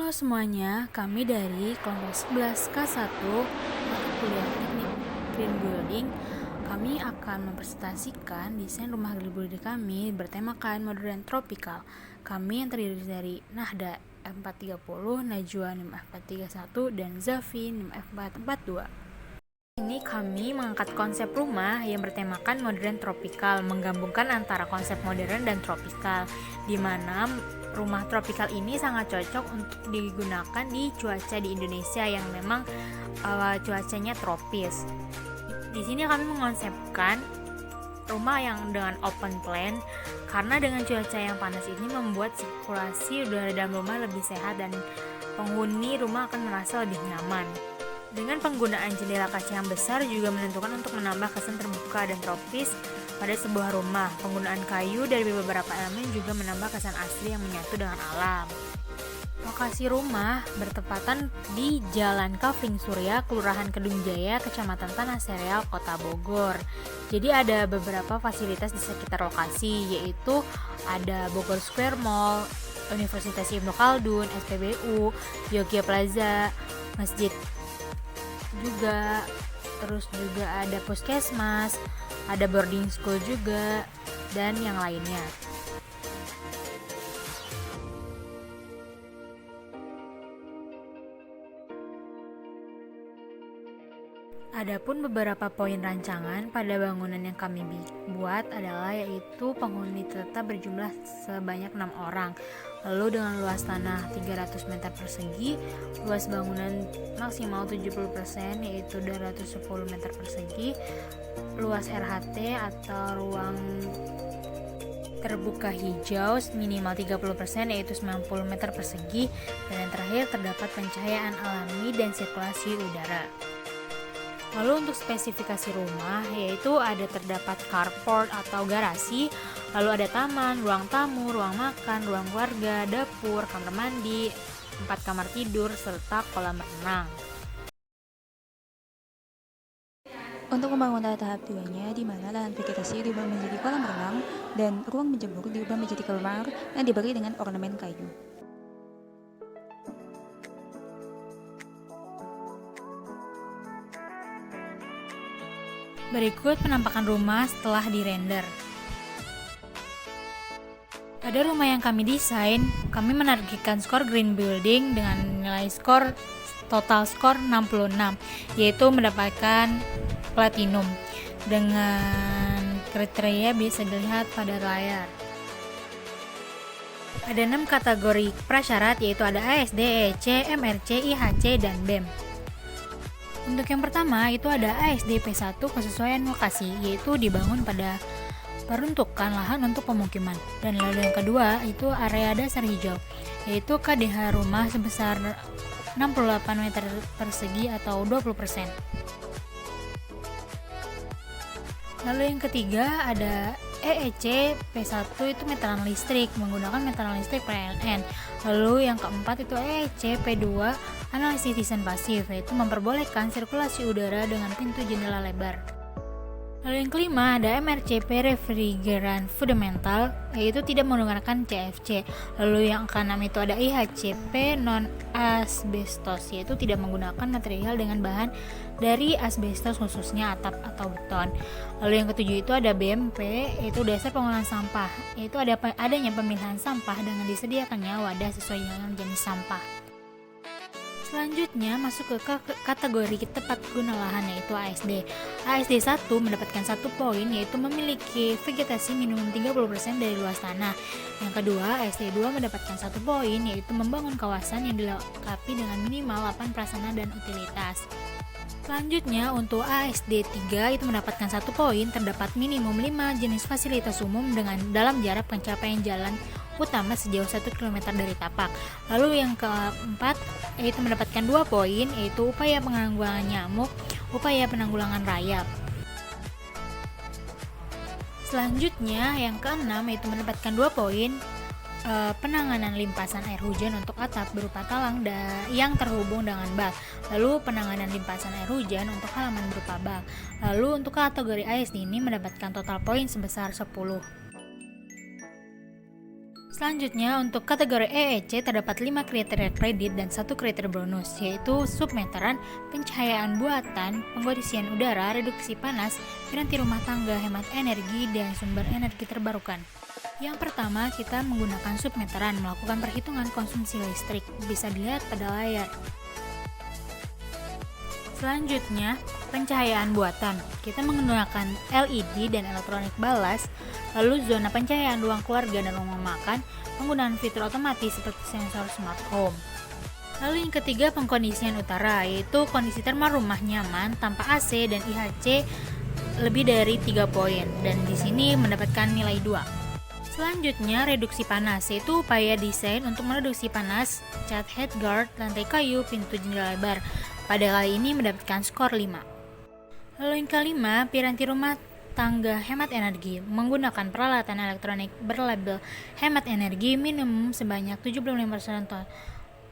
Halo semuanya, kami dari kelompok 11 K1 mata kuliah teknik green building. Kami akan mempresentasikan desain rumah green building kami bertemakan modern tropical. Kami yang terdiri dari Nahda F430, Najwa NIM F431, dan Zafi NIM F442. Ini kami mengangkat konsep rumah yang bertemakan modern tropical, menggabungkan antara konsep modern dan tropical, di mana rumah tropical ini sangat cocok untuk digunakan di cuaca di Indonesia yang memang cuacanya tropis. Di sini kami mengonsepkan rumah yang dengan open plan, karena dengan cuaca yang panas ini membuat sirkulasi udara dalam rumah lebih sehat dan penghuni rumah akan merasa lebih nyaman. Dengan penggunaan jendela kaca yang besar juga menentukan untuk menambah kesan terbuka dan tropis pada sebuah rumah. Penggunaan kayu dari beberapa elemen juga menambah kesan asli yang menyatu dengan alam. Lokasi rumah bertepatan di Jalan Kavling Surya, Kelurahan Kedung Jaya, Kecamatan Tanah Sereal, Kota Bogor. Jadi ada beberapa fasilitas di sekitar lokasi, yaitu ada Bogor Square Mall, Universitas Ibnu Khaldun, SPBU, Jogja Plaza, Masjid juga, terus juga ada puskesmas, ada boarding school juga, dan yang lainnya. Adapun beberapa poin rancangan pada bangunan yang kami buat adalah yaitu penghuni tetap berjumlah sebanyak 6 orang. Lalu dengan luas tanah 300 meter persegi, luas bangunan maksimal 70% yaitu 210 meter persegi, luas RHT atau ruang terbuka hijau minimal 30% yaitu 90 meter persegi, dan yang terakhir terdapat pencahayaan alami dan sirkulasi udara. Lalu untuk spesifikasi rumah, yaitu ada terdapat carport atau garasi, lalu ada taman, ruang tamu, ruang makan, ruang keluarga, dapur, kamar mandi, 4 kamar tidur, serta kolam renang. Untuk pembangunan tahap 2-nya, di mana lahan vegetasi diubah menjadi kolam renang dan ruang menjemur diubah menjadi kamar yang diberi dengan ornamen kayu. Berikut penampakan rumah setelah dirender. Pada rumah yang kami desain, kami menargetkan skor green building dengan nilai skor total skor 66, yaitu mendapatkan platinum dengan kriteria bisa dilihat pada layar. Ada 6 kategori prasyarat, yaitu ada ASD, EEC, MRC, IHC, dan BEM. Untuk yang pertama itu ada ASD P1 kesesuaian lokasi, yaitu dibangun pada peruntukan lahan untuk pemukiman. Dan lalu yang kedua itu area dasar hijau, yaitu KDH rumah sebesar 68 meter persegi atau 20%. Lalu yang ketiga ada EEC P1 itu meteran listrik, menggunakan meteran listrik PLN. Lalu yang keempat itu EEC P2 analisis desain pasif, yaitu memperbolehkan sirkulasi udara dengan pintu jendela lebar. Lalu yang kelima ada MRCP refrigeran fundamental, yaitu tidak menggunakan CFC. Lalu yang keenam itu ada IHCP non asbestos, yaitu tidak menggunakan material dengan bahan dari asbestos khususnya atap atau beton. Lalu yang ketujuh itu ada BMP, yaitu dasar pengolahan sampah, yaitu adanya pemilahan sampah dengan disediakannya wadah sesuai dengan jenis sampah. Selanjutnya masuk ke kategori tepat guna lahan, yaitu ASD. ASD 1 mendapatkan 1 poin, yaitu memiliki vegetasi minimum 30% dari luas tanah. Yang kedua, ASD 2 mendapatkan 1 poin, yaitu membangun kawasan yang dilengkapi dengan minimal 8 prasarana dan utilitas. Selanjutnya untuk ASD 3 itu mendapatkan 1 poin, terdapat minimum 5 jenis fasilitas umum dengan dalam jarak pencapaian jalan utama sejauh 1 km dari tapak. Lalu yang keempat yaitu mendapatkan 2 poin, yaitu upaya penanggulangan nyamuk, upaya penanggulangan rayap. Selanjutnya yang keenam yaitu mendapatkan 2 poin, penanganan limpasan air hujan untuk atap berupa talang yang terhubung dengan bak. Lalu penanganan limpasan air hujan untuk halaman berupa bak. Lalu untuk kategori ASD ini mendapatkan total poin sebesar 10. Selanjutnya, untuk kategori EEC terdapat 5 kriteria kredit dan 1 kriteria bonus, yaitu submeteran, pencahayaan buatan, pengkondisian udara, reduksi panas, piranti rumah tangga, hemat energi, dan sumber energi terbarukan. Yang pertama, kita menggunakan submeteran melakukan perhitungan konsumsi listrik, bisa dilihat pada layar. Selanjutnya, pencahayaan buatan. Kita menggunakan LED dan elektronik balas, lalu zona pencahayaan ruang keluarga dan rumah makan, penggunaan fitur otomatis seperti sensor smart home. Lalu yang ketiga, pengkondisian utara, yaitu kondisi termal rumah nyaman tanpa AC dan IHC lebih dari 3 poin, dan di sini mendapatkan nilai 2. Selanjutnya, reduksi panas, yaitu upaya desain untuk mereduksi panas, cat headguard, lantai kayu, pintu jendela lebar. Pada kali ini mendapatkan skor 5. Lalu yang kelima, piranti rumah tangga hemat energi, menggunakan peralatan elektronik berlabel hemat energi minimum sebanyak 75%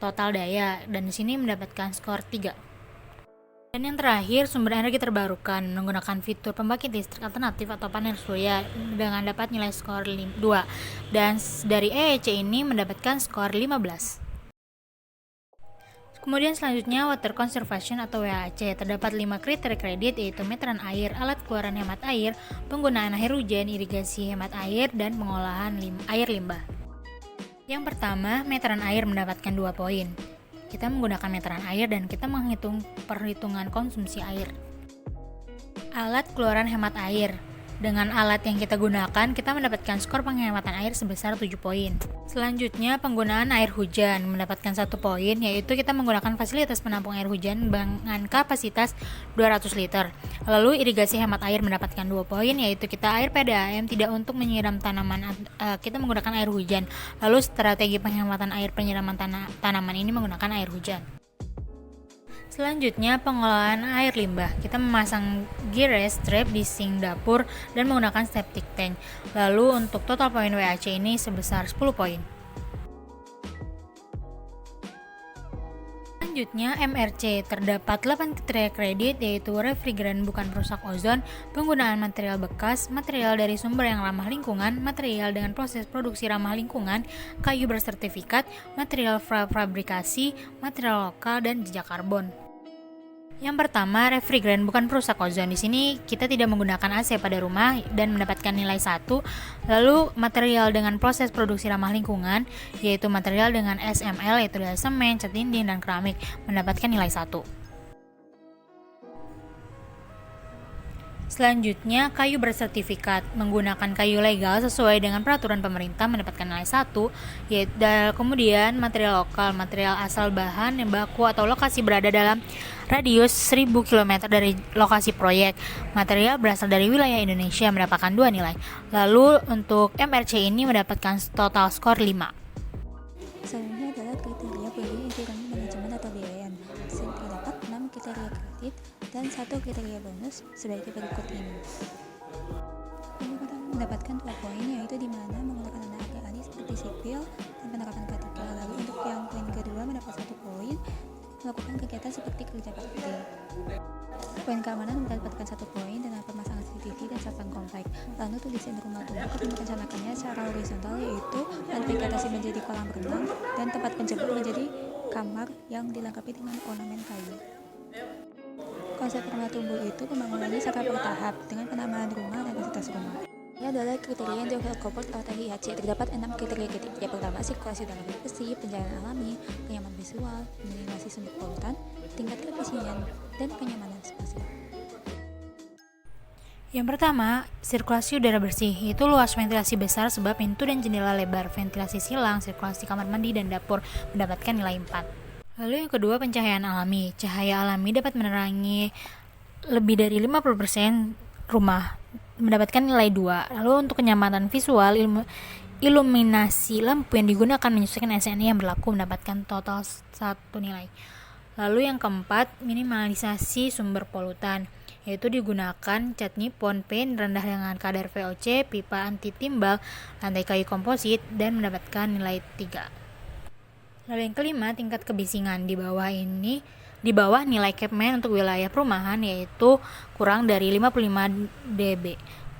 total daya, dan di sini mendapatkan skor 3. Dan yang terakhir, sumber energi terbarukan menggunakan fitur pembangkit listrik alternatif atau panel surya dengan dapat nilai skor 2. Dan dari EEC ini mendapatkan skor 15. Kemudian selanjutnya, water conservation atau WHC, terdapat 5 kriteria kredit, yaitu meteran air, alat keluaran hemat air, penggunaan air hujan, irigasi hemat air, dan pengolahan air limbah. Yang pertama, meteran air mendapatkan 2 poin. Kita menggunakan meteran air dan kita menghitung perhitungan konsumsi air. Alat keluaran hemat air. Dengan alat yang kita gunakan, kita mendapatkan skor penghematan air sebesar 7 poin. Selanjutnya, penggunaan air hujan mendapatkan 1 poin, yaitu kita menggunakan fasilitas penampung air hujan dengan kapasitas 200 liter. Lalu, irigasi hemat air mendapatkan 2 poin, yaitu kita air PDAM tidak untuk menyiram tanaman, kita menggunakan air hujan. Lalu, strategi penghematan air penyiraman tanaman ini menggunakan air hujan. Selanjutnya, pengolahan air limbah. Kita memasang gear strap di sink dapur dan menggunakan septic tank. Lalu untuk total poin WAC ini sebesar 10 poin. Selanjutnya, MRC. Terdapat 8 kriteria kredit, yaitu refrigeran bukan perusak ozon, penggunaan material bekas, material dari sumber yang ramah lingkungan, material dengan proses produksi ramah lingkungan, kayu bersertifikat, material fabrikasi, material lokal, dan jejak karbon. Yang pertama, refrigeran bukan perusak ozon. Di sini kita tidak menggunakan AC pada rumah dan mendapatkan nilai 1. Lalu material dengan proses produksi ramah lingkungan, yaitu material dengan SML, yaitu dari semen, cat dinding, dan keramik, mendapatkan nilai 1. Selanjutnya, kayu bersertifikat, menggunakan kayu legal sesuai dengan peraturan pemerintah, mendapatkan nilai 1. Kemudian material lokal, material asal bahan yang baku atau lokasi berada dalam radius 1000 km dari lokasi proyek. Material berasal dari wilayah Indonesia, mendapatkan 2 nilai. Lalu untuk MRC ini mendapatkan total skor 5. Selanjutnya adalah kriteria value insurance manajemen atau BIM. Terdapat 6 kriteria kredit dan 1 kriteria bonus sebagai berikut ini. Yang pertama mendapatkan 2 poin, yaitu di mana menggunakan dana ahli seperti sipil dan penerapan K3. Lalu untuk yang poin kedua mendapat 1 poin, melakukan kegiatan seperti kerja bakti. Poin keamanan mendapatkan 1 poin dengan pemasangan CCTV dan satpam komplek. Lalu untuk desain rumah tumbuh kami merencanakannya secara horizontal, yaitu lantai vegetasi menjadi kolam renang dan tempat penjemur menjadi kamar yang dilengkapi dengan ornamen kayu. Konsep rumah tumbuh itu pembangunannya secara bertahap dengan penambahan rumah dan fasilitas rumah. Ini adalah kriteria yang Corporate atau IHC. Terdapat 6 kriteria kredit. Yang pertama, sirkulasi udara bersih, pencahayaan alami, kenyamanan visual, minimasi sumber polutan, tingkat keefisienan, dan kenyamanan spasial. Yang pertama, sirkulasi udara bersih, yaitu luas ventilasi besar sebab pintu dan jendela lebar, ventilasi silang, sirkulasi kamar mandi dan dapur, mendapatkan nilai 4. Lalu yang kedua, pencahayaan alami. Cahaya alami dapat menerangi lebih dari 50% rumah, mendapatkan nilai 2. Lalu untuk kenyamanan visual, iluminasi lampu yang digunakan menyesuaikan SNI yang berlaku, mendapatkan total 1 nilai. Lalu yang keempat, minimalisasi sumber polutan, yaitu digunakan cat nipon paint rendah dengan kadar VOC, pipa anti timbal, lantai kayu komposit, dan mendapatkan nilai 3. Lalu yang kelima, tingkat kebisingan. Di bawah nilai Capman untuk wilayah perumahan, yaitu kurang dari 55 dB.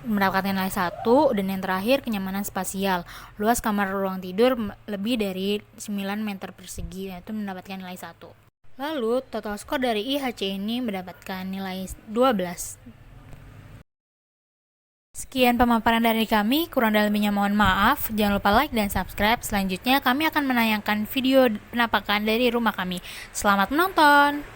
mendapatkan nilai 1, dan yang terakhir kenyamanan spasial. Luas kamar ruang tidur lebih dari 9 meter persegi, yaitu mendapatkan nilai 1. Lalu total skor dari IHC ini mendapatkan nilai 12. Sekian pemaparan dari kami, kurang dan lebihnya mohon maaf. Jangan lupa like dan subscribe. Selanjutnya kami akan menayangkan video penampakan dari rumah kami. Selamat menonton!